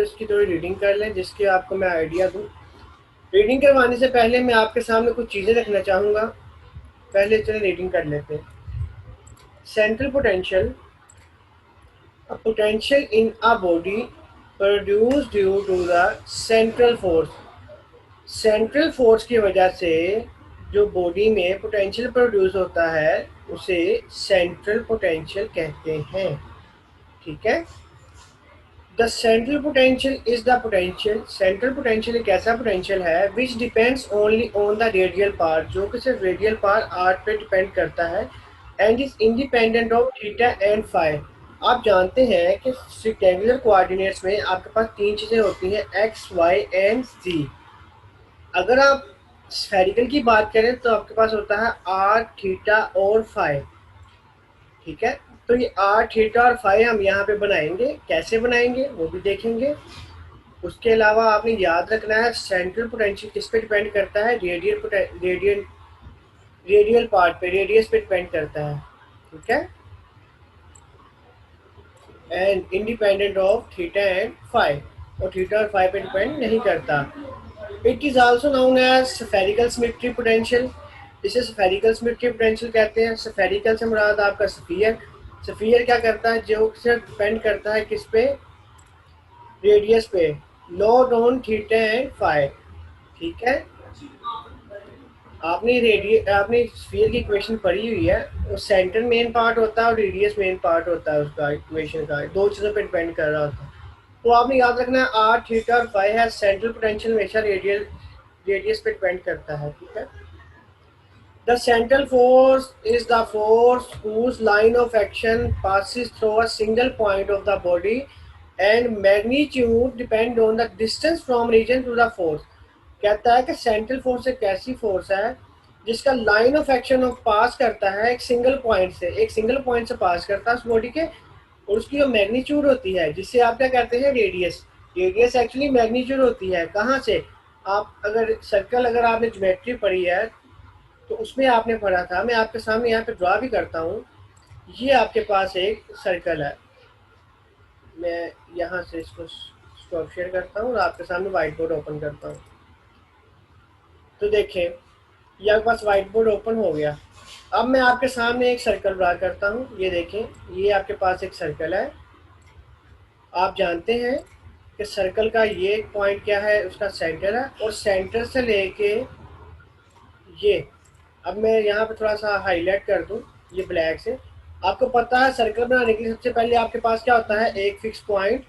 उसकी थोड़ी रीडिंग कर लें जिसकी आपको मैं आइडिया दूँ। रीडिंग करवाने से पहले मैं आपके सामने कुछ चीज़ें रखना चाहूँगा। पहले चलो रीडिंग कर लेते हैं। Central potential, a potential in a body produced due to the central force। Central force की वजह से जो बॉडी में पोटेंशियल प्रोड्यूस होता है उसे सेंट्रल पोटेंशियल कहते हैं। ठीक है। The central potential is the potential, central potential एक ऐसा पोटेंशियल है which depends only on the radial part, जो कि सिर्फ रेडियल पार्ट आर पे डिपेंड करता है, and is independent of theta and phi. आप जानते हैं कि रेक्टेंगुलर कोऑर्डिनेट्स में आपके पास तीन चीज़ें होती हैं, एक्स वाई एंड जी। अगर आप स्फेरिकल की बात करें तो आपके पास होता है आर, थीटा और फाई। ठीक है। तो ये आर, थीटा और फाई हम यहाँ पे बनाएंगे, कैसे बनाएंगे वो भी देखेंगे। उसके अलावा आपने याद रखना है सेंट्रल पोटेंशियल किस पे डिपेंड करता है, रेडियल पार्ट पे, रेडियस पे डिपेंड करता है। ठीक है। And independent of theta and phi, और थीटा और फाई पे डिपेंड नहीं करता। It is also known as spherical symmetry potential. इसे स्फेरिकल सिमेट्री पोटेंशियल कहते हैं। स्फेरिकल से मुराद आपका स्फीयर। स्फीयर क्या करता है, जो सिर्फ डिपेंड करता है किस पे, रेडियस पे, law on theta and phi. ठीक है। आपने स्फीयर की इक्वेशन पढ़ी हुई है, वो सेंटर मेन पार्ट होता है और रेडियस मेन पार्ट होता है उसका, इक्वेशन का दो चीज़ों पे डिपेंड कर रहा होता है। तो आपने याद रखना है आर, थीटा और फाई है, सेंट्रल पोटेंशियल हमेशा रेडियस पे डिपेंड करता है। ठीक है। The central force is the force whose line of action passes through a single point of the body and magnitude depend on the distance from region to the force। कहता है कि central force एक ऐसी force है जिसका line of action पास करता है एक सिंगल पॉइंट से पास करता है उस बॉडी के, और उसकी जो मैग्नीट्यूड होती है जिससे आप क्या कहते हैं, रेडियस। रेडियस एक्चुअली मैग्नीट्यूड होती है कहाँ से, आप अगर सर्कल, अगर आपने ज्योमेट्री पढ़ी है तो उसमें आपने पढ़ा था, मैं आपके सामने यहाँ पे ड्रा भी करता हूँ। ये आपके पास एक सर्कल है, मैं यहाँ से इसको स्टॉप शेयर करता हूँ और आपके सामने व्हाइट बोर्ड ओपन करता हूँ। तो देखें, ये आपके पास व्हाइट बोर्ड ओपन हो गया। अब मैं आपके सामने एक सर्कल ड्रा करता हूँ। ये देखें, ये आपके पास एक सर्कल है। आप जानते हैं कि सर्कल का ये पॉइंट क्या है, उसका सेंटर है, और सेंटर से लेके ये, अब मैं यहाँ पे थोड़ा सा हाईलाइट कर दूँ ये ब्लैक से। आपको पता है सर्कल बनाने के लिए सबसे पहले आपके पास क्या होता है, एक फिक्स पॉइंट,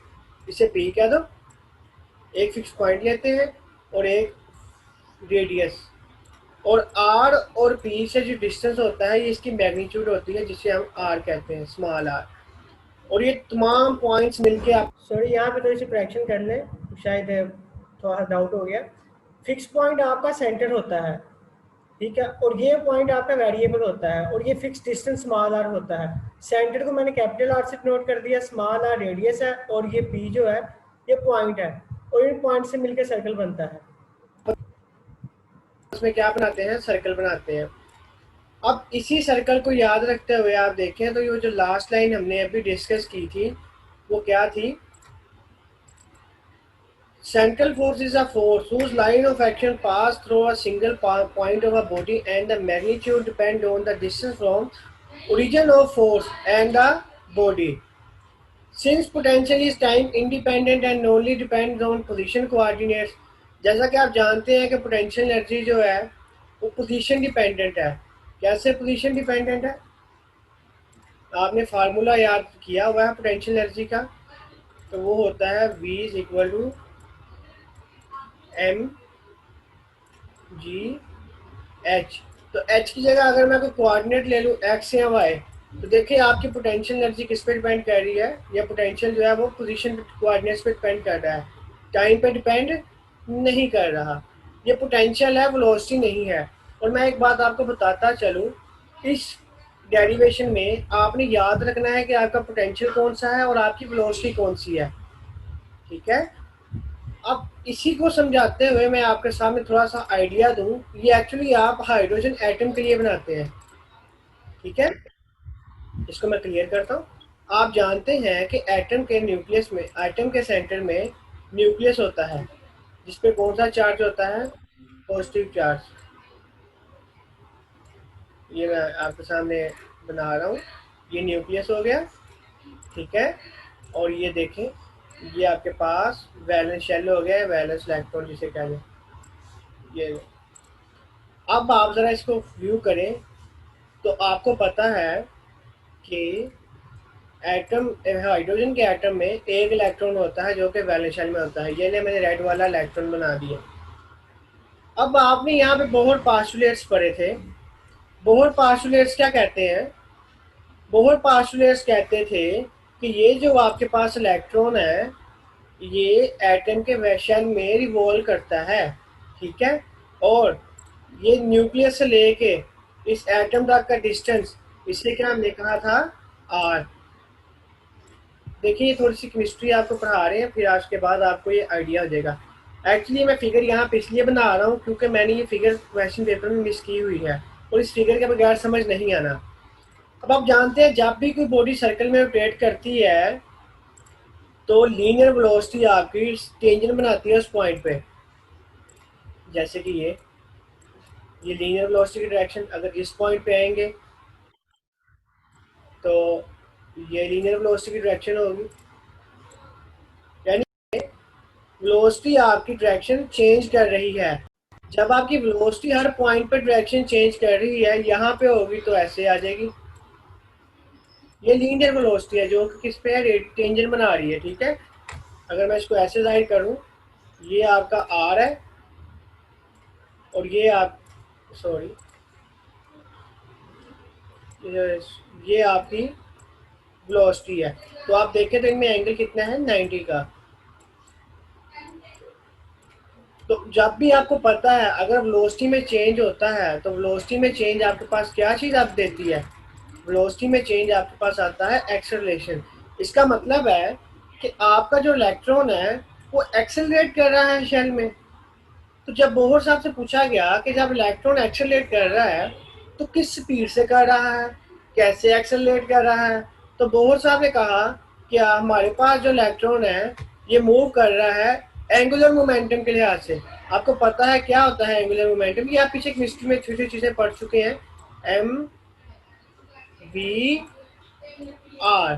इसे पी कह दो। एक फिक्स पॉइंट लेते हैं और एक रेडियस, और आर और पी से जो डिस्टेंस होता है ये इसकी मैग्नीट्यूड होती है जिसे हम आर कहते हैं, स्मॉल आर। और ये तमाम पॉइंट्स मिलके आप, सॉरी यहाँ पे थोड़ी सी करेक्शन कर लें, शायद थोड़ा डाउट हो गया। फिक्स पॉइंट आपका सेंटर होता है, ठीक है, और ये पॉइंट आपका वेरिएबल होता है, और ये फिक्स डिस्टेंस स्मॉल आर होता है। सेंटर को मैंने कैपिटल आर से नोट कर दिया, स्मॉल आर रेडियस है, और ये पी जो है ये पॉइंट है, और इन पॉइंट से मिलकर सर्कल बनता है। उसमें क्या बनाते हैं, सर्कल बनाते हैं। अब इसी सर्कल को याद रखते हुए आप देखें तो ये जो लास्ट लाइन हमने अभी डिस्कस की थी वो क्या थी, central force is a force whose line of action pass through a single point of a body and the magnitude depend on the distance from origin of force and the body। Since potential is time independent and only depends on position coordinates, जैसा कि आप जानते हैं कि potential energy जो है वो position dependent है। कैसे पोजीशन डिपेंडेंट है, आपने फार्मूला याद किया हुआ है पोटेंशियल एनर्जी का, तो वो होता है V is equal to M G H. तो एच की जगह अगर मैं कोई कोऑर्डिनेट ले लूँ एक्स या वाई, तो देखिए आपकी पोटेंशियल एनर्जी किस पे डिपेंड कर रही है, या पोटेंशियल जो है वो पोजीशन कोऑर्डिनेट्स पे डिपेंड कर रहा है, टाइम पे डिपेंड नहीं कर रहा। ये पोटेंशियल है, वेलोसिटी नहीं है। और मैं एक बात आपको बताता चलूँ, इस डेरिवेशन में आपने याद रखना है कि आपका पोटेंशियल कौन सा है और आपकी वेलोसिटी कौन सी है। ठीक है। अब इसी को समझाते हुए मैं आपके सामने थोड़ा सा आइडिया दूं। ये एक्चुअली आप हाइड्रोजन एटम के लिए बनाते हैं। ठीक है, इसको मैं क्लियर करता हूँ। आप जानते हैं कि एटम के न्यूक्लियस में, एटम के सेंटर में न्यूक्लियस होता है जिसपे कौन सा चार्ज होता है, पॉजिटिव चार्ज। ये मैं आपके सामने बना रहा हूँ, ये न्यूक्लियस हो गया, ठीक है। और ये देखें, ये आपके पास वैलेंस शेल हो गया है, वैलेंस इलेक्ट्रॉन जिसे कह लें। ये अब आप ज़रा इसको व्यू करें तो आपको पता है कि एटम, हाइड्रोजन के एटम में एक इलेक्ट्रॉन होता है जो कि वैलेंस शेल में होता है। ये ले मैंने रेड वाला इलेक्ट्रॉन बना दिया। अब आपने यहाँ पे बोहर पास्टुलेट्स पढ़े थे। बोहर पास्टुलेट्स क्या कहते हैं? बोहर पास्टुलेट्स कहते थे कि ये जो आपके पास इलेक्ट्रॉन है ये एटम के शेल में रिवॉल्व करता है, ठीक है। और ये न्यूक्लियस से लेके इस एटम तक का डिस्टेंस, इसे क्या हमने कहा था, आर। देखिए ये थोड़ी सी केमिस्ट्री आपको पढ़ा रहे हैं, फिर आज के बाद आपको ये आइडिया हो जाएगा। एक्चुअली मैं फिगर यहाँ पे इसलिए बना रहा हूँ क्योंकि मैंने ये फिगर क्वेश्चन पेपर में मिस की हुई है और इस फिगर के बगैर समझ नहीं आना। अब आप जानते हैं जब भी कोई बॉडी सर्कल में रोटेट करती है तो लीनियर वेलोसिटी आपकी टेंजेंट बनाती है उस पॉइंट पे। जैसे कि ये लीनियर वेलोसिटी की डायरेक्शन अगर इस पॉइंट पे आएंगे तो ये लीनियर वेलोसिटी की डायरेक्शन होगी, यानी वेलोसिटी आपकी डायरेक्शन चेंज कर रही है। जब आपकी वेलोसिटी हर पॉइंट पे डायरेक्शन चेंज कर रही है, यहाँ पे होगी तो ऐसे आ जाएगी। ये लीनियर वेलोसिटी है जो कि किस पे है, टेंजेंट बना रही है, ठीक है। अगर मैं इसको ऐसे जाहिर करूँ, ये आपका आर है और ये आप, सॉरी, ये आपकी वेलोसिटी है। तो आप देखें तो इनमें एंगल कितना है, 90 का। तो जब भी आपको पता है अगर वेलोसिटी में चेंज होता है तो वेलोसिटी में चेंज आपके पास क्या चीज़ आप देती है, वेलोसिटी में चेंज आपके पास आता है एक्सेलरेशन। इसका मतलब है कि आपका जो इलेक्ट्रॉन है वो एक्सेलरेट कर रहा है शेल में। तो जब बोहर साहब से पूछा गया कि जब इलेक्ट्रॉन एक्सेलरेट कर रहा है तो किस स्पीड से कर रहा है, कैसे एक्सेलरेट कर रहा है, तो बोहर साहब ने कहा कि हमारे पास जो इलेक्ट्रॉन है ये मूव कर रहा है एंगुलर मोमेंटम के लिहाज से। आपको पता है क्या होता है एंगुलर मोमेंटम, ये आप पीछे केमिस्ट्री में छोटी चीज़ें पढ़ चुके हैं। एम वी आर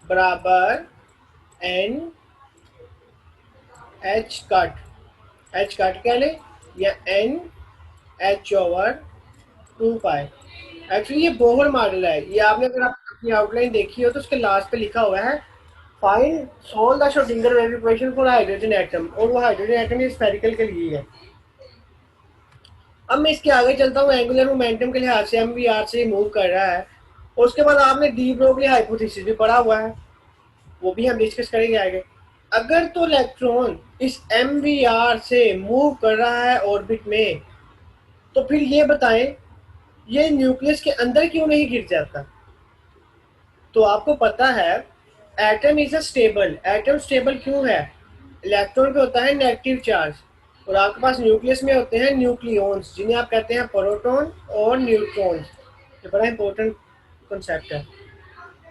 बराबर N H cut, H cut कह लें या N H over 2 pi. Actually ये बोहर मॉडल है। ये आपने अगर आप अपनी आउटलाइन देखी हो तो उसके लास्ट पे लिखा हुआ है find solve the Schrodinger wave equation for hydrogen atom, और वो हाइड्रोजन एटम स्फेरिकल के लिए है। अब मैं इसके आगे चलता हूँ, एंगुलर मोमेंटम के लिहाज से एम वी आर से मूव कर रहा है। और उसके बाद आपने डी ब्रोगली हाइपोथेसिस भी पढ़ा हुआ है, वो भी हम डिस्कस करेंगे आगे। अगर तो इलेक्ट्रॉन इस एम वी आर से मूव कर रहा है ऑर्बिट में, तो फिर ये बताएं ये न्यूक्लियस के अंदर क्यों नहीं गिर जाता। तो आपको पता है atom is a stable, atom stable क्यों है, इलेक्ट्रॉन पे होता है नेगेटिव चार्ज और आपके पास न्यूक्लियस में होते हैं न्यूक्लियॉन्स जिन्हें आप कहते हैं प्रोटॉन और न्यूट्रॉन्स। ये बड़ा इंपॉर्टेंट कॉन्सेप्ट है।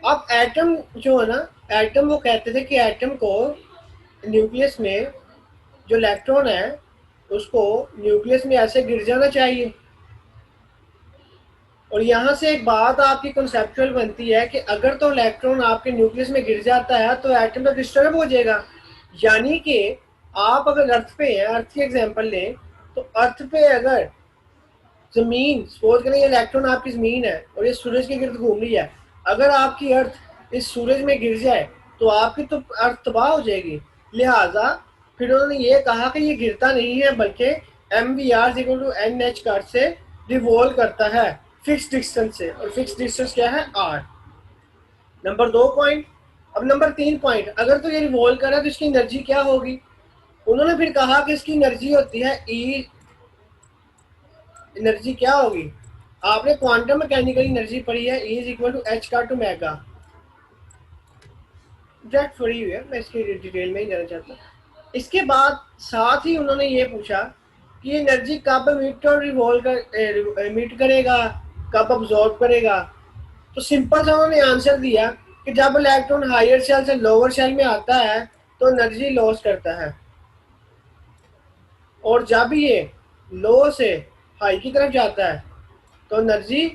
अब एटम जो है ना, एटम वो कहते थे कि एटम को न्यूक्लियस में जो इलेक्ट्रॉन है उसको न्यूक्लियस में ऐसे गिर जाना चाहिए। और यहाँ से एक बात आपकी कॉन्सेप्चुअल बनती है कि अगर तो इलेक्ट्रॉन आपके न्यूक्लियस में गिर जाता है तो एटम तो डिस्टर्ब हो जाएगा। यानी कि आप अगर अर्थ पे हैं, अर्थ की एग्जांपल लें, तो अर्थ पे अगर जमीन, सपोज करें ये इलेक्ट्रॉन आपकी जमीन है और ये सूरज के गिर्द घूम रही है, अगर आपकी अर्थ इस सूरज में गिर जाए तो आपकी तो अर्थ तबाह हो जाएगी। लिहाजा फिर उन्होंने ये कहा कि ये गिरता नहीं है बल्कि M V R equal to N H cut से रिवॉल्व करता है फिक्स डिस्टेंस से, और फिक्स डिस्टेंस क्या है, आर। Number 2 point. अब नंबर 3 पॉइंट, अगर तो ये रिवॉल्व कर रहा है तो इसकी एनर्जी क्या होगी। उन्होंने फिर कहा कि इसकी एनर्जी होती है ई, एनर्जी क्या होगी, आपने क्वांटम मैकेनिकल एनर्जी पढ़ी है, E is equal to H का टू मेगा। डायरेक्ट पढ़ी हुई है, मैं इसकी डिटेल में ही जाना चाहता हूँ। इसके बाद साथ ही उन्होंने ये पूछा कि एनर्जी कब एमिट और रिवॉल्व कर एमिट करेगा, कब अब्जॉर्ब करेगा। तो सिंपल सा उन्होंने आंसर दिया कि जब इलेक्ट्रॉन हायर शेल से लोअर शेल में आता है तो एनर्जी लॉस करता है, और जब ये लो से हाई की तरफ जाता है तो एनर्जी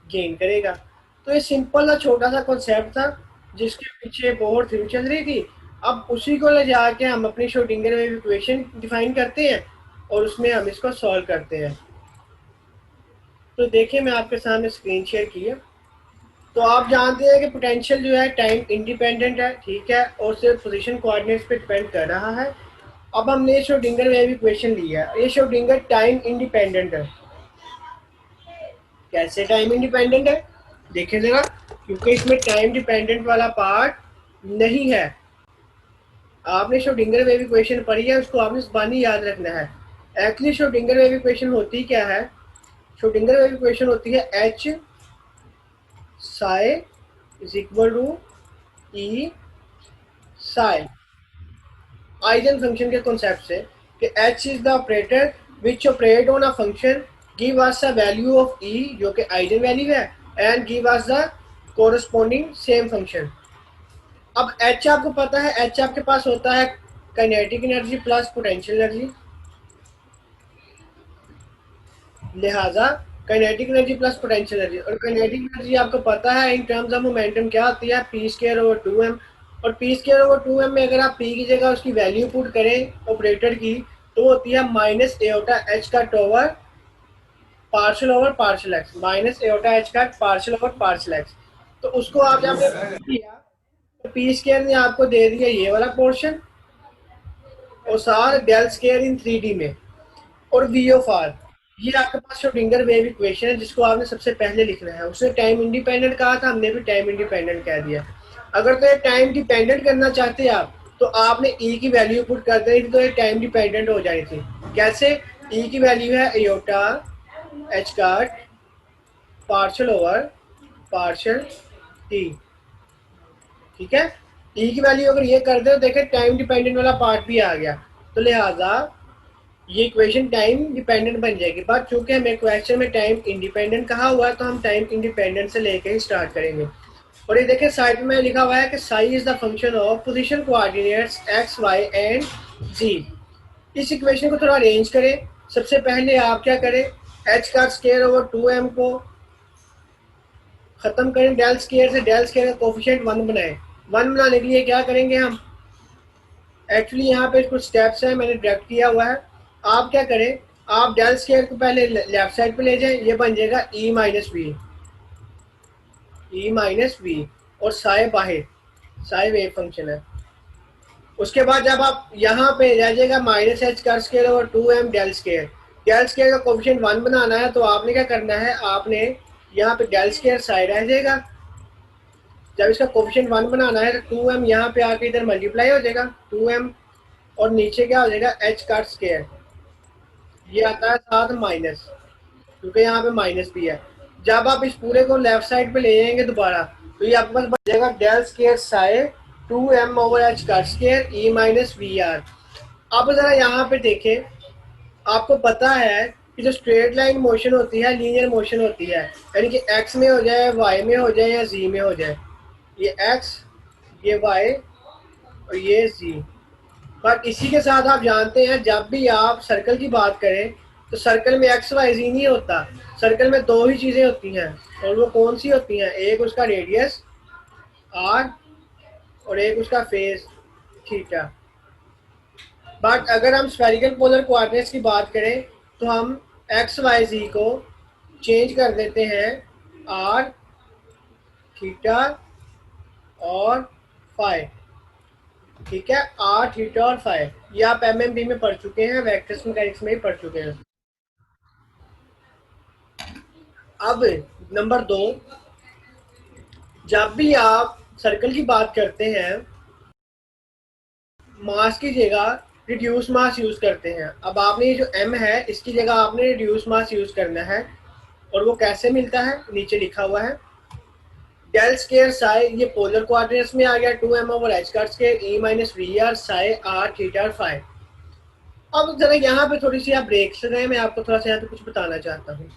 गेन करेगा। तो ये सिंपल सा छोटा सा कॉन्सेप्ट था जिसके पीछे बहुत थ्योरी चल रही थी। अब उसी को ले जाके हम अपनी श्रोडिंगर वेव इक्वेशन डिफाइन करते हैं और उसमें हम इसको सॉल्व करते हैं। तो देखिए मैं आपके सामने स्क्रीन शेयर की है। तो आप जानते हैं कि पोटेंशियल जो है टाइम इंडिपेंडेंट है, ठीक है, और सिर्फ पोजीशन कोऑर्डिनेट्स पे डिपेंड कर रहा है। अब हमने श्रोडिंगर वेव इक्वेशन ली है, ये श्रोडिंगर टाइम इंडिपेंडेंट है। कैसे टाइम इंडिपेंडेंट है देखिए जरा, क्योंकि इसमें टाइम डिपेंडेंट वाला पार्ट नहीं है। आपने श्रोडिंगर वेव इक्वेशन पढ़ी है, उसको आपने ज़बानी याद रखना है। एक्चुअली श्रोडिंगर वेव इक्वेशन होती क्या है? श्रोडिंगर वेव इक्वेशन होती है H psi is equal to E psi, eigen function के कॉन्सेप्ट से कि H is the operator which operate on a function give us a value of E जो कि आइगन वैल्यू है and give us the corresponding same function. अब H आपको पता है, एच आपके पास होता है kinetic energy plus potential energy, लिहाजा kinetic energy plus potential energy, और काइनेटिक एनर्जी आपको पता है इन टर्म्स ऑफ मोमेंटम क्या होती है, पी स्क्वायर ओवर 2m। और पी स्क्वायर ओवर 2m में अगर आप पी की जगह उसकी वैल्यू पुट करें ऑपरेटर की तो होती है minus aorta H cut over partial over partial x, minus aorta H cut partial over partial x. तो उसको आप जब किया तो पी स्क्वायर ने आपको दे दिया ये वाला पोर्शन और सार डेल स्क्वायर इन 3D में, और वी ऑफ आर ये आपके पास श्रोडिंगर वेव इक्वेशन है जिसको आपने सबसे पहले लिखना है। उसने टाइम इंडिपेंडेंट कहा था, हमने भी टाइम इंडिपेंडेंट कह दिया। अगर तो ये टाइम डिपेंडेंट करना चाहते आप तो आपने ई की वैल्यू पुट कर देनी थी, तो ये टाइम डिपेंडेंट हो जानी थी। कैसे? ई की वैल्यू है एयोटा एच काट पार्शियल ओवर पार्शियल टी, ठीक है। ई की वैल्यू अगर ये कर दे तो देखें टाइम डिपेंडेंट वाला पार्ट भी आ गया, तो लिहाजा ये इक्वेशन टाइम डिपेंडेंट बन जाएगी। बट चूंकि हमें क्वेश्चन में टाइम इंडिपेंडेंट कहा हुआ है तो हम टाइम इंडिपेंडेंट से लेके ही स्टार्ट करेंगे। और ये देखिए साइड में लिखा हुआ है कि psi is the function of position coordinates x y and z. इस इक्वेशन को थोड़ा अरेंज करें। सबसे पहले आप क्या करें, एच का स्क्वायर ओवर 2m को खत्म करें डेल स्क्वायर से, डेल स्क्वायर का कोफिशिएंट 1 बनाएं। 1 बनाने के लिए क्या करेंगे हम, एक्चुअली यहाँ पे कुछ स्टेप्स हैं मैंने डायरेक्ट किया हुआ है। आप क्या करें, आप डेल स्क्वायर को पहले लेफ्ट साइड पे ले जाएं, ये बन जाएगा E minus V, E minus V, और साई बाहर, साई वेव फंक्शन है। उसके बाद जब आप यहाँ पे रह जाएगा माइनस एच का square over 2m del square, del square का कोफिशिएंट 1 बनाना है तो आपने क्या करना है, आपने यहाँ पे डेल स्क्वायर साई रह जाएगा। जब इसका कोफिशिएंट 1 बनाना है तो 2m यहाँ पे आके इधर मल्टीप्लाई हो जाएगा 2m, और नीचे क्या हो जाएगा एच का स्क्वायर, ये आता है साथ माइनस, क्योंकि यहाँ पे माइनस भी है। जब आप इस पूरे को लेफ्ट साइड पे ले जाएंगे दोबारा तो ये आपके पास बन जाएगा del square psi 2m over H का square E minus V r. अब जरा यहाँ पे देखें, आपको पता है कि जो स्ट्रेट लाइन मोशन होती है लीनियर मोशन होती है, यानी कि एक्स में हो जाए, वाई में हो जाए या जी में हो जाए, ये एक्स, ये वाई और ये जी। पर इसी के साथ आप जानते हैं जब भी आप सर्कल की बात करें तो सर्कल में एक्स वाई जी नहीं होता, सर्कल में दो ही चीज़ें होती हैं, और वो कौन सी होती हैं, एक उसका रेडियस आर और एक उसका फेस थीटा। बट अगर हम स्फेरिकल पोलर कोऑर्डिनेट्स की बात करें तो हम एक्स वाई जी को चेंज कर देते हैं आर थीटा और फाई, ठीक है, आर थीटा और फाई। ये आप एमएमबी में पढ़ चुके हैं, वेक्टर्स मैकेनिक्स में ही पढ़ चुके हैं। अब नंबर 2, जब भी आप सर्कल की बात करते हैं मास की जगह रिड्यूस मास यूज करते हैं। अब आपने ये जो m है इसकी जगह आपने रिड्यूस मास यूज करना है, और वो कैसे मिलता है नीचे लिखा हुआ है डेल स्क्वायर साई, ये पोलर कोऑर्डिनेट्स में आ गया 2m ओवर एच का square E minus V R psi R theta और फाई। अब जरा यहाँ पे थोड़ी सी आप ब्रेक्स लगाए, मैं आपको थोड़ा सा यहाँ पे कुछ बताना चाहता हूँ।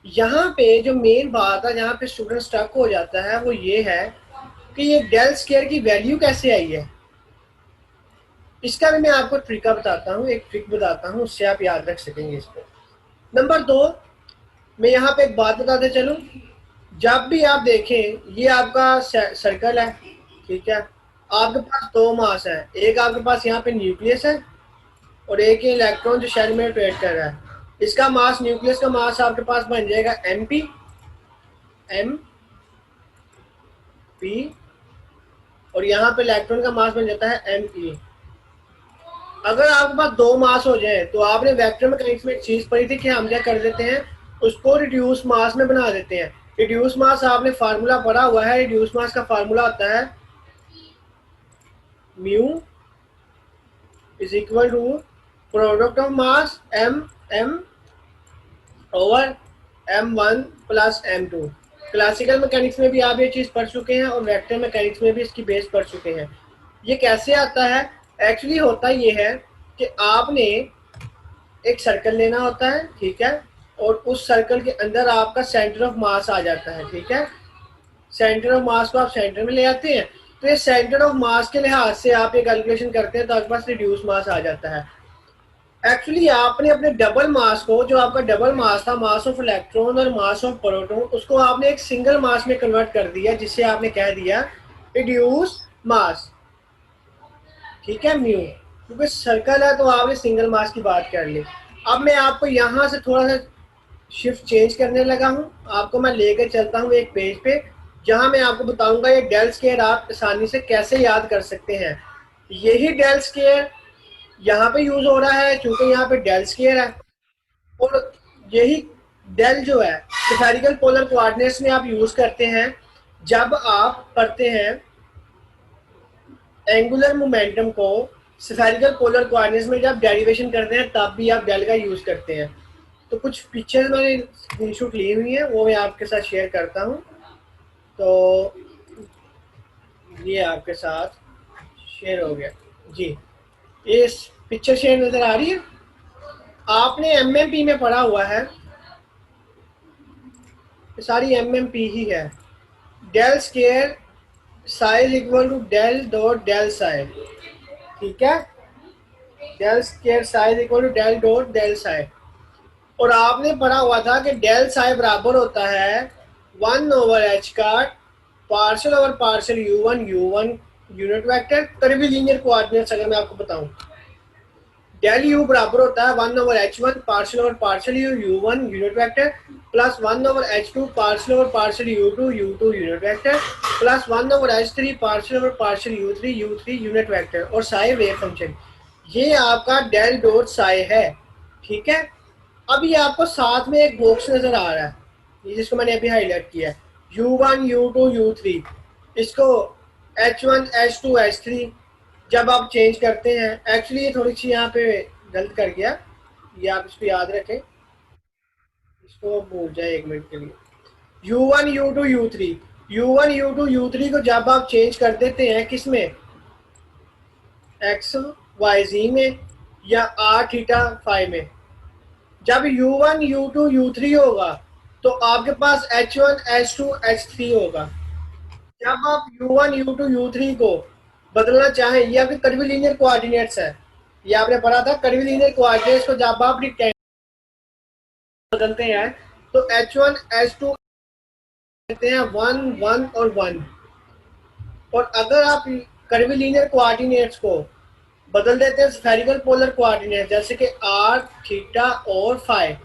यहाँ पे जो मेन बात है जहाँ पे स्टूडेंट स्टक हो जाता है वो ये है कि ये डेल स्क्वायर की वैल्यू कैसे आई है। इसका भी मैं आपको ट्रिका बताता हूँ, एक ट्रिक बताता हूँ, उससे आप याद रख सकेंगे इसको। नंबर 2, मैं यहाँ पे एक बात बताते चलूँ। जब भी आप देखें, ये आपका सर्कल है, ठीक है, आपके पास दो मास है, एक आपके पास यहाँ पे न्यूक्लियस है और एक ये इलेक्ट्रॉन जो शेल में रोटेट कर रहा है। इसका मास, न्यूक्लियस का मास आपके पास बन जाएगा MP और यहाँ पे इलेक्ट्रॉन का मास बन जाता है Me। अगर आपके पास दो मास हो जाए तो आपने वेक्टर मैकेनिक्स में एक चीज पढ़ी थी कि हम क्या कर देते हैं, उसको रिड्यूस मास में बना देते हैं। रिड्यूस मास आपने फार्मूला पढ़ा हुआ है, रिड्यूस मास का फार्मूला होता है mu is equal to product of mass M over M1 plus M2। Classical mechanics में भी आप ये चीज़ पढ़ चुके हैं और वेक्टर मैकेनिक्स में भी इसकी बेस पढ़ चुके हैं। ये कैसे आता है? एक्चुअली होता ये है कि आपने एक सर्कल लेना होता है, ठीक है, और उस सर्कल के अंदर आपका सेंटर ऑफ मास आ जाता है, ठीक है। सेंटर ऑफ मास को आप सेंटर में ले आते हैं, तो ये सेंटर ऑफ मास के लिहाज से आप ये कैलकुलेशन करते हैं तो आपके पास रिड्यूस मास आ जाता है। एक्चुअली आपने अपने डबल मास को, जो आपका डबल मास था, मास ऑफ इलेक्ट्रॉन और मास ऑफ प्रोटॉन, उसको आपने एक सिंगल मास में कन्वर्ट कर दिया, जिससे आपने कह दिया रिड्यूस मास, ठीक है, म्यू। क्योंकि सर्कल है तो आपने सिंगल मास की बात कर ली। अब मैं आपको यहाँ से थोड़ा सा शिफ्ट चेंज करने लगा हूँ, आपको मैं लेकर चलता हूँ एक पेज पे जहाँ मैं आपको बताऊंगा ये डेल स्क्वायर आप आसानी से कैसे याद कर सकते हैं। यही डेल स्क्वायर यहाँ पे यूज हो रहा है क्योंकि यहाँ पे डेल स्क्वायर है, और यही डेल जो है स्फेरिकल पोलर कोऑर्डिनेट्स में आप यूज करते हैं जब आप पढ़ते हैं एंगुलर मोमेंटम को। स्फेरिकल पोलर कोऑर्डिनेट्स में जब डेरिवेशन करते हैं तब भी आप डेल का यूज करते हैं। तो कुछ पिक्चर्स मैंने स्क्रीनशॉट ली हुई है, वो मैं आपके साथ शेयर करता हूँ। तो ये आपके साथ शेयर हो गया जी। ये पिक्चर शेयर नजर आ रही है? आपने MMP में पढ़ा हुआ है, सारी MMP ही है। Del square psi equal to del dot del psi, ठीक है, del square psi equal to del dot del psi. और आपने पढ़ा हुआ था कि डेल साइड बराबर होता है 1/h का partial over partial U1 unit vector curvilinear coordinates. अगर मैं आपको बताऊं, डेल यू बराबर होता है 1/h1 partial over partial U1 unit vector plus 1/h2 partial over partial U2 unit vector plus 1/h3 partial over partial U3 unit vector और Sai wave function. ये आपका डेल डॉट साई है, ठीक है। अब ये आपको साथ में एक बॉक्स नजर आ रहा है जिसको मैंने अभी हाईलाइट किया है, U1 U2 U3। इसको H1 H2 H3 जब आप चेंज करते हैं, एक्चुअली ये थोड़ी सी यहाँ पे गलत कर गया, ये आप इसको याद रखें, इसको भूल जाए एक मिनट के लिए। U1 U2 U3, U1 U2 U3 को जब आप चेंज कर देते हैं किस में, एक्स वाई जी में या आर थीटा फाइव में, जब U1 U2 U3 होगा तो आपके पास H1 H2 H3 होगा। जब आप U1 U2 U3 को बदलना चाहें, ये आपके कर्वीलिनियर कोऑर्डिनेट्स है, ये आपने पढ़ा था कर्वीलिनियर कोऑर्डिनेट्स को जब आप बदलते हैं तो H1 H2 कहते हैं 1 1 और 1। और अगर आप कर्वीलिनियर कोऑर्डिनेट्स को बदल देते हैं स्फेरिकल पोलर कोऑर्डिनेट जैसे कि r थीटा और फाइव,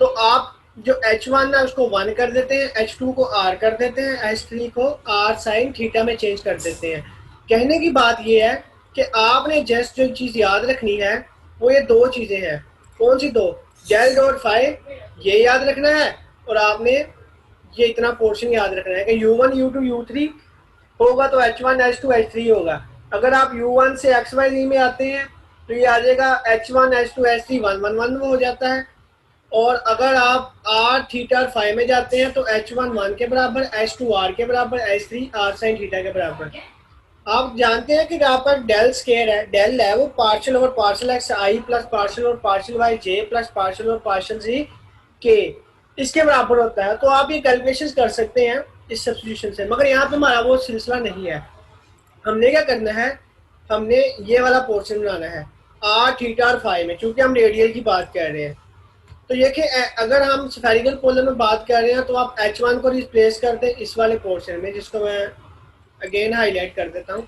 तो आप जो H1 है उसको 1 कर देते हैं, H2 को r कर देते हैं, H3 को r साइन थीटा में चेंज कर देते हैं। कहने की बात यह है कि आपने जस्ट जो चीज़ याद रखनी है वो ये दो चीज़ें हैं। कौन सी दो? डेल डॉट फाइव ये याद रखना है, और आपने ये इतना पोर्शन याद रखना है कि U1 U2 U3 होगा तो H1 H2 H3 होगा। अगर आप U1 से XYZ में आते हैं तो ये आ जाएगा H1 H2 H3 1 1 1 हो जाता है। और अगर आप R थीटा और फाइव में जाते हैं तो H1 1 के बराबर, H2 R के बराबर, H3 R साइन थीटा के बराबर। आप जानते हैं कि आपका डेल स्केयर है, डेल है वो partial over partial x i plus partial over partial y j plus partial over partial z के इसके बराबर होता है। तो आप ये कैलकुलेशन कर सकते हैं इस सब्स्टिट्यूशन से, मगर यहाँ पे हमारा वो सिलसिला नहीं है। हमने क्या करना है, हमने ये वाला पोर्शन बनाना है आर थीटा और फाई में, चूंकि हम रेडियल की बात कर रहे हैं। तो ये कि अगर हम स्फेरिकल पोलर में बात कर रहे हैं तो आप H1 को रिप्लेस कर दें इस वाले पोर्शन में, जिसको मैं अगेन हाईलाइट कर देता हूँ।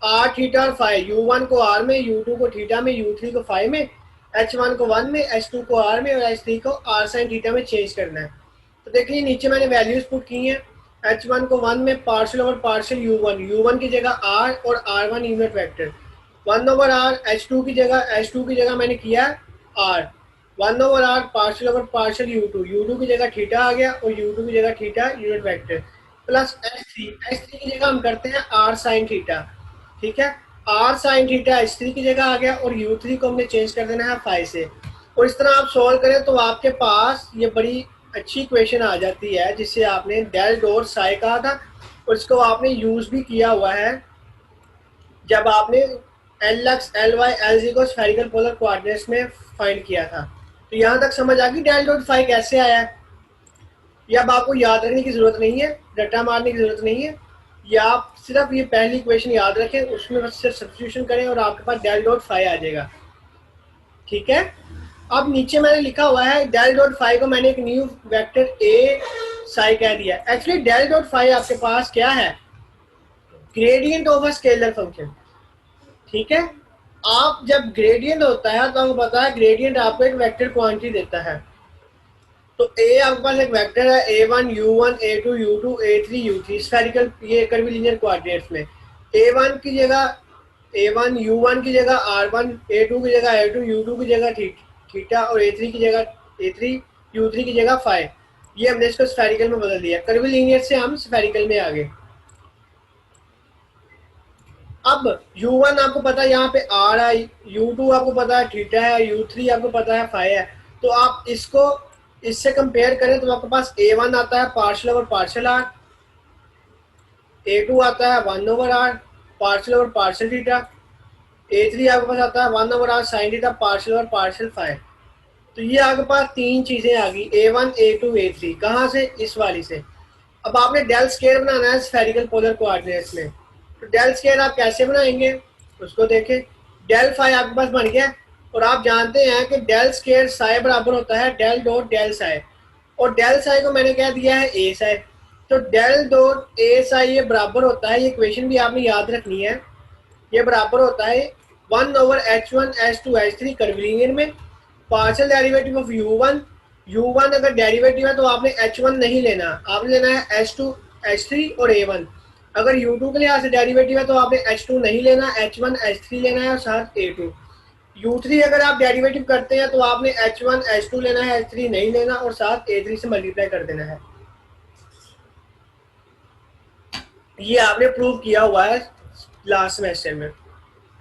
आर थीटा और फाई, U1 को आर में, U2 को थीटा में, U3 को फाई में, H1 को 1 में, H2 को आर में और H3 को आर साइन थीटा में चेंज करना है। तो देखिए नीचे मैंने वैल्यूज पुट की हैं। H1 को 1 में पार्शियल ओवर पार्शियल U1 की जगह R और R1 unit vector, 1 over R H2 की जगह मैंने किया R, 1 over R partial over partial U2 की जगह थीटा आ गया और U2 की जगह theta unit vector, plus H3 की जगह हम करते हैं R साइन थीटा। ठीक है, R साइन थीटा H3 की जगह आ गया और U3 को हमने चेंज कर देना है फाई से। और इस तरह आप सॉल्व करें तो आपके पास ये बड़ी अच्छी इक्वेशन आ जाती है जिसे आपने डेल डॉट साई कहा था और इसको आपने यूज भी किया हुआ है जब आपने L X L Y L G को स्फेरिकल पोलर कोऑर्डिनेट्स में फाइंड किया था। तो यहाँ तक समझ आ गई डेल डॉट फाई कैसे आया है। या अब आपको याद रखने की जरूरत नहीं है, रट्टा मारने की जरूरत नहीं है, या आप सिर्फ ये पहली इक्वेशन याद रखें, उसमें बस सिर्फ सब्स्टिट्यूशन करें और आपके पास डेल डॉट फाई आ जाएगा। ठीक है, अब नीचे मैंने लिखा हुआ है डेल डॉट फाई को मैंने एक न्यू वेक्टर ए साई कह दिया। एक्चुअली डेल डॉट फाई आपके पास क्या है, gradient of a scalar function. ठीक है, आप जब ग्रेडियंट होता है तो आपको पता है ग्रेडियंट आपको एक वेक्टर क्वांटिटी देता है। तो ए आपके पास एक वेक्टर है A1 U1 A2 U2 A3 U3 spherical ये कर्वीलिनियर कोऑर्डिनेट्स में A1 की जगह A1 U1 की जगह R1, A2 की जगह A2 U2 की जगह थीटा और A3 की जगह A3 U3 की जगह फाई। ये हमने इसको स्फेरिकल में बदल दिया, कर्वीलिनियर से हम स्फेरिकल में आ गए। अब U1 आपको पता है यहाँ पे R है, U2 आपको पता है थीटा है, U3 आपको पता है फाई है। तो आप इसको इससे कंपेयर करें तो आपके पास A1 आता है partial over partial R, A2 आता है 1 over R partial over partial theta, A3 आपके पास आता है 1 over R sine theta partial over partial phi. तो ये आपके पास तीन चीजें आ गई A1 A2 A3, कहाँ से, इस वाली से। अब आपने डेल स्केयर बनाना है स्फेरिकल पोलर कोऑर्डिनेट्स में। तो डेल स्केयर आप कैसे बनाएंगे उसको देखें। डेल फाई आपके पास बन गया और आप जानते हैं कि डेल स्केयर साई बराबर होता है डेल डॉट डेल साई, और डेल साई को मैंने क्या दिया है ए साई। तो डेल डॉट ए साई ये बराबर होता है, ये इक्वेशन भी आपने याद रखनी है, ये बराबर होता है 1 over H1 H2 H3 curvilinear में पार्शियल डेरिवेटिव ऑफ U1 अगर डेरिवेटिव है तो आपने H1 नहीं लेना, आपने लेना है H2 H3 और A1। अगर U2 के लिहाज से डेरिवेटिव है तो आपने H2 नहीं लेना, H1 H3 लेना है और साथ A2। U3 अगर आप डेरिवेटिव करते हैं तो आपने H1 H2 लेना है, H3 नहीं लेना और साथ A3 से मल्टीप्लाई कर देना है। ये आपने प्रूव किया हुआ है लास्ट सेमेस्टर में।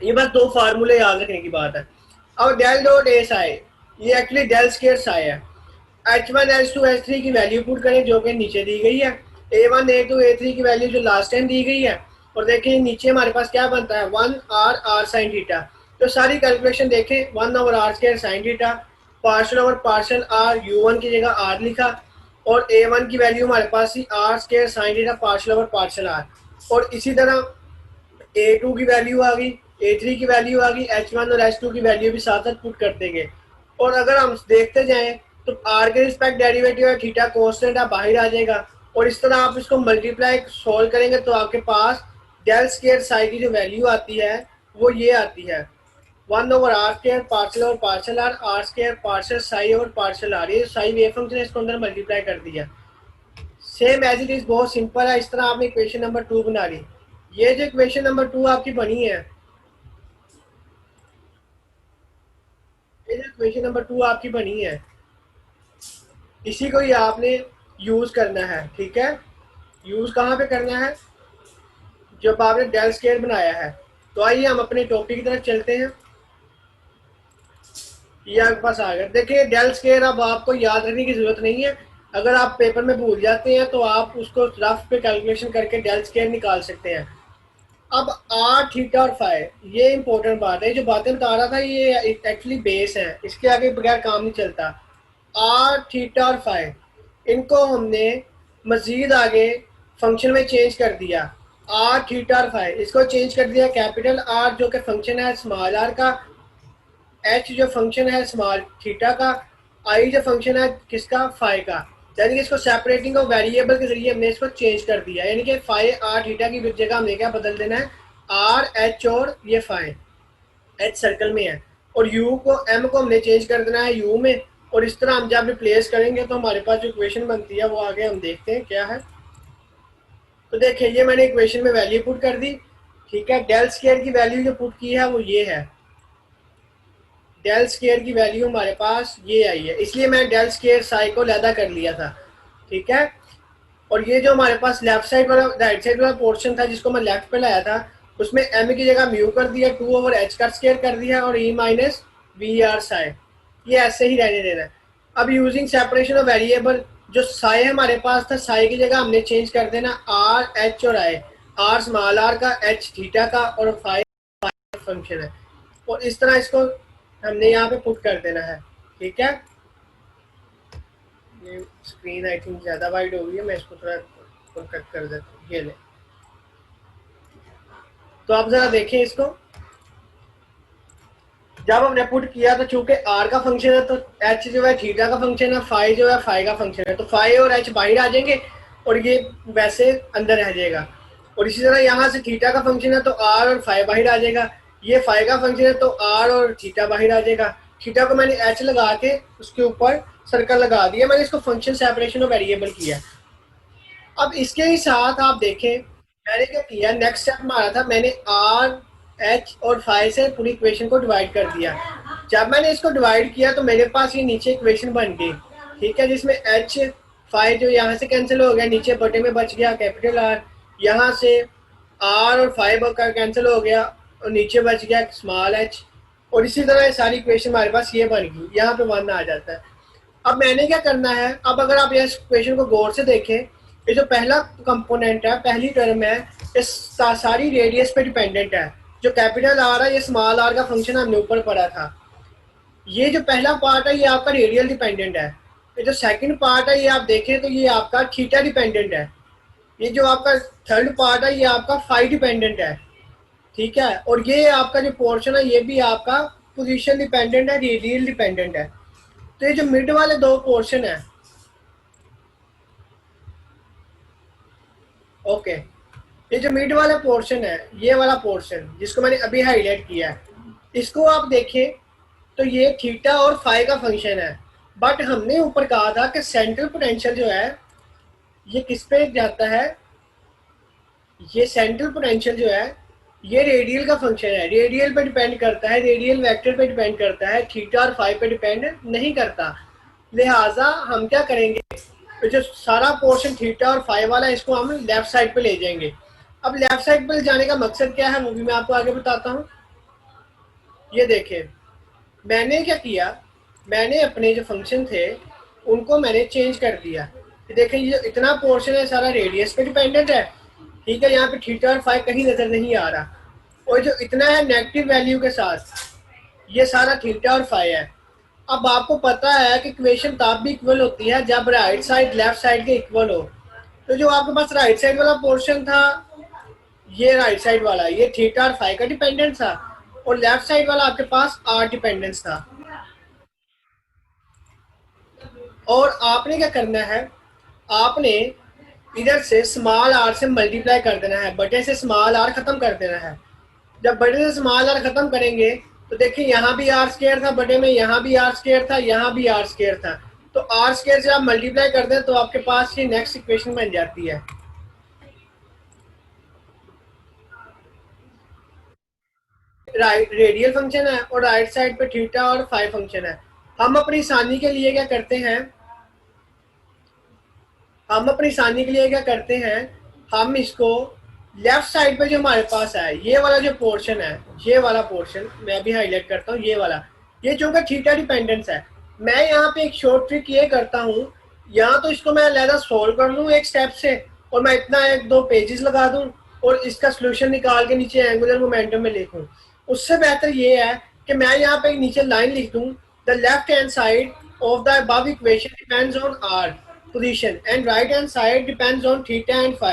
ये बस दो फार्मूले याद रखने की बात है। अब डेल डॉट ए साई, ये एक्चुअली डेल स्केयर साई है। H1 H2 H3 की वैल्यू पुट करें जो कि नीचे दी गई है, A1 A2 A3 की वैल्यू जो लास्ट टाइम दी गई है, और देखिए नीचे हमारे पास क्या बनता है 1 R साइन थीटा। तो सारी कैलकुलेशन देखें 1 over R square sine theta partial over partial R U1 की जगह R लिखा और A1 की वैल्यू हमारे पास थी R square sine theta partial over partial R, और इसी तरह A2 की वैल्यू आ गई, A3 की वैल्यू आ गई, H1 और H2 की वैल्यू भी साथ साथ पुट करते गए। और अगर हम देखते जाएं तो R के रिस्पेक्ट डेरिवेटिव है थीटा कांस्टेंट है बाहर आ जाएगा, और इस तरह आप इसको मल्टीप्लाई सॉल्व करेंगे तो आपके पास डेल स्क्वायर साई की जो वैल्यू आती है वो ये आती है 1 over R square partial over partial R square partial Sai over partial R। ये साई वेव फंक्शन है, इसको अंदर मल्टीप्लाई कर दिया। सेम एज इट इज, बहुत सिंपल है। इस तरह आपने इक्वेशन नंबर 2 बना ली। ये जो इक्वेशन नंबर 2 आपकी बनी है, ये जो इक्वेशन नंबर 2 आपकी बनी है, इसी को ही आपने यूज करना है। ठीक है, यूज कहाँ पे करना है, जब आपने डेल स्केयर बनाया है। तो आइए हम अपने टॉपिक की तरफ चलते हैं। ये आपके पास आ गया। देखिए डेल स्केयर अब आपको याद रखने की जरूरत नहीं है, अगर आप पेपर में भूल जाते हैं तो आप उसको रफ पे कैलकुलेशन करके डेल स्केयर निकाल सकते हैं। अब आर थीटा और फाई, ये इंपॉर्टेंट बात है। जो बातें बता रहा था ये एक्चुअली बेस है, इसके आगे बगैर काम नहीं चलता। आर थीटा और फाई, इनको हमने मजीद आगे फंक्शन में चेंज कर दिया। आर थीटा और फाई, इसको चेंज कर दिया कैपिटल आर जो कि फंक्शन है स्मॉल आर का, एच जो फंक्शन है स्मॉल थीटा का, आई जो फंक्शन है किसका फाई का। यानी कि इसको सेपरेटिंग ऑफ वेरिएबल के जरिए हमने इसको चेंज कर दिया, यानी कि फाई आर थीटा की जगह हमने क्या बदल देना है, आर एच और ये फाई, एच सर्कल में है और यू को एम को हमने चेंज कर देना है यू में। और इस तरह हम जब रिप्लेस करेंगे तो हमारे पास जो इक्वेशन बनती है वो आगे हम देखते हैं क्या है। तो देखिए ये मैंने इक्वेशन में वैल्यू पुट कर दी, ठीक है। डेल स्क्वायर की वैल्यू जो पुट की है वो ये है, डेल स्क्वायर की वैल्यू हमारे पास ये आई है, इसलिए मैं डेल स्क्वायर साई को लैदा कर लिया था, ठीक है। और ये जो हमारे पास लेफ्ट साइड वाला राइट साइड वाला पोर्शन था जिसको मैं लेफ्ट पे लाया था, उसमें एम की जगह म्यू कर दिया, 2/h का स्क्वायर कर दिया और ई माइनस वी आर साई, ये ऐसे ही रहने देना है। अब यूजिंग सेपरेशन ऑफ वेरिएबल, जो साई हमारे पास था साई की जगह हमने चेंज कर देना आर एच और आई, आर स्मॉल आर का, एच थीटा का और फाई फंक्शन है। और इस तरह इसको हमने यहाँ पे पुट कर देना है, ठीक है। ये स्क्रीन आई थिंक ज़्यादा वाइड हो गई है, मैं इसको थोड़ा कट कर देता हूँ, ये ले। तो आप ज़रा देखें इसको, जब हमने पुट किया तो चूंकि आर का फंक्शन है तो एच जो है थीटा का फंक्शन है, फाई जो है फाई का फंक्शन है, तो फाई और एच बाहर आ जाएंगे और ये वैसे अंदर रह जाएगा। और इसी तरह यहाँ से थीटा का फंक्शन है तो आर और फाई बाहर आ जाएगा, ये फाई का फंक्शन है तो आर और थीटा बाहर आ जाएगा। थीटा को मैंने एच लगा के उसके ऊपर सर्कल लगा दिया, मैंने इसको फंक्शन सेपरेशन ऑफ वेरिएबल किया। अब इसके ही साथ आप देखें मैंने क्या किया, नेक्स्ट स्टेप हमारा था, मैंने आर एच और फाइव से पूरी इक्वेशन को डिवाइड कर दिया। जब मैंने इसको डिवाइड किया तो मेरे पास ये नीचे इक्वेशन बन गई, ठीक है, जिसमें एच फाइव जो यहाँ से कैंसिल हो गया, नीचे बटे में बच गया कैपिटल आर, यहाँ से आर और फाइव का कैंसिल हो गया और नीचे बच गया स्मॉल एच। और इसी तरह सारी इक्वेशन हमारे पास ये बन गई, यहाँ पे वन आ जाता है। अब मैंने क्या करना है, अब अगर आप इस इक्वेशन को गौर से देखें, ये जो पहला कंपोनेंट है, पहली टर्म है, ये सारी रेडियस पे डिपेंडेंट है। जो कैपिटल आर है ये स्मॉल आर का फंक्शन हमने ऊपर पढ़ा था। ये जो पहला पार्ट है ये आपका रेडियल डिपेंडेंट है। ये जो सेकंड पार्ट है ये आप देखें तो ये आपका थीटा डिपेंडेंट है। ये जो आपका थर्ड पार्ट है ये आपका फाई डिपेंडेंट है, ठीक है। और ये आपका जो पोर्शन है ये भी आपका पोजीशन डिपेंडेंट है, रेडियल डिपेंडेंट है। तो ये जो मिड वाले दो पोर्शन है, ओके, ये जो मिड वाला पोर्शन है, ये वाला पोर्शन जिसको मैंने अभी हाईलाइट किया है, इसको आप देखें तो ये थीटा और फाई का फंक्शन है। बट हमने ऊपर कहा था कि सेंट्रल पोटेंशियल जो है ये किस पे जाता है, ये सेंट्रल पोटेंशियल जो है ये रेडियल का फंक्शन है, रेडियल पे डिपेंड करता है, रेडियल वेक्टर पे डिपेंड करता है, थीटा और फाई पे डिपेंड नहीं करता। लिहाजा हम क्या करेंगे, तो जो सारा पोर्शन थीटा और फाई वाला है इसको हम लेफ्ट साइड पे ले जाएंगे। अब लेफ्ट साइड पे जाने का मकसद क्या है वो भी मैं आपको आगे बताता हूँ। ये देखें मैंने क्या किया, मैंने अपने जो फंक्शन थे उनको मैंने चेंज कर दिया। देखें ये जो इतना पोर्शन है सारा रेडियस पे डिपेंडेंट है, ठीक है, यहाँ पे थीटा और फाई कहीं नजर नहीं आ रहा। और जो इतना है नेगेटिव वैल्यू के साथ ये सारा थीटा और फाई है। अब आपको पता है कि इक्वेशन तब भी इक्वल होती है जब राइट साइड लेफ्ट साइड के इक्वल हो। तो जो आपके पास राइट साइड वाला पोर्शन था, ये राइट साइड वाला ये थीटा और फाई का डिपेंडेंस था, और लेफ्ट साइड वाला आपके पास आर डिपेंडेंस था। और आपने क्या करना है, आपने इधर से स्मॉल आर से मल्टीप्लाई कर देना है, बटे से स्मॉल आर खत्म कर देना है। जब बटे से स्मॉल आर खत्म करेंगे तो देखिए यहाँ भी आर स्क्वायर था बटे में, यहाँ भी आर स्क्वायर था, यहाँ भी आर स्क्वायर था। तो आर स्क्वायर से आप मल्टीप्लाई कर दें तो आपके पास ये नेक्स्ट इक्वेशन बन जाती है। राइट रेडियल फंक्शन है और राइट साइड पे थीटा और फाई फंक्शन है। हम अपनी आसानी के लिए क्या करते हैं, हम अपनी आसानी के लिए क्या करते हैं, हम इसको लेफ्ट साइड पे जो हमारे पास है ये वाला जो पोर्शन है, ये वाला पोर्शन मैं भी हाईलाइट करता हूँ, ये वाला, ये चूंकि थीटा डिपेंडेंस है, मैं यहाँ पे एक शॉर्ट ट्रिक ये करता हूँ, यहाँ तो इसको मैं अलहदा सोल्व कर लूँ एक स्टेप से और मैं इतना एक दो पेजेस लगा दूँ और इसका सोल्यूशन निकाल के नीचे एंगुलर मोमेंटम में लिखूँ। उससे बेहतर ये है कि मैं यहाँ पे नीचे लाइन लिख दूँ, the left hand side of the above equation depends on R position and right hand side depends on theta and phi।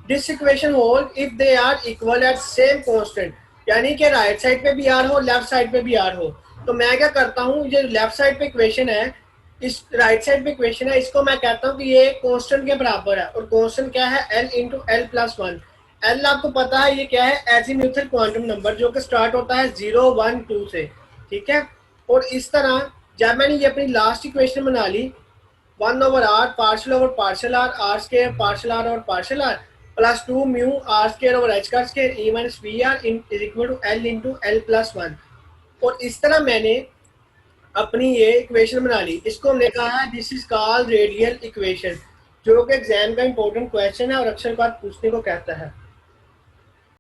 This equation hold if they are equal at same constant, यानी कि right side पे भी are हो left side पे भी are हो। तो मैं क्या करता हूँ, ये लेफ्ट साइड पे इक्वेशन है, इस राइट साइड पे इक्वेशन है, इसको मैं कहता हूँ कि ये कांस्टेंट के बराबर है। और कांस्टेंट क्या है, L into l plus one. L आपको पता है ये क्या है, एजीम्यूथल क्वांटम नंबर जो कि स्टार्ट होता है 0 1 2 से, ठीक है। और इस तरह जब मैंने ये अपनी लास्ट इक्वेशन बना ली, 1/r partial r square partial r और partial r plus 2 mu r square over H का square E minus V r is equal to l into l plus one. और इस तरह मैंने अपनी ये इक्वेशन बना ली। इसको हमने कहा है this is called radial equation, जो कि एग्जाम का इंपॉर्टेंट क्वेश्चन है और अक्सर बार पूछने को कहता है।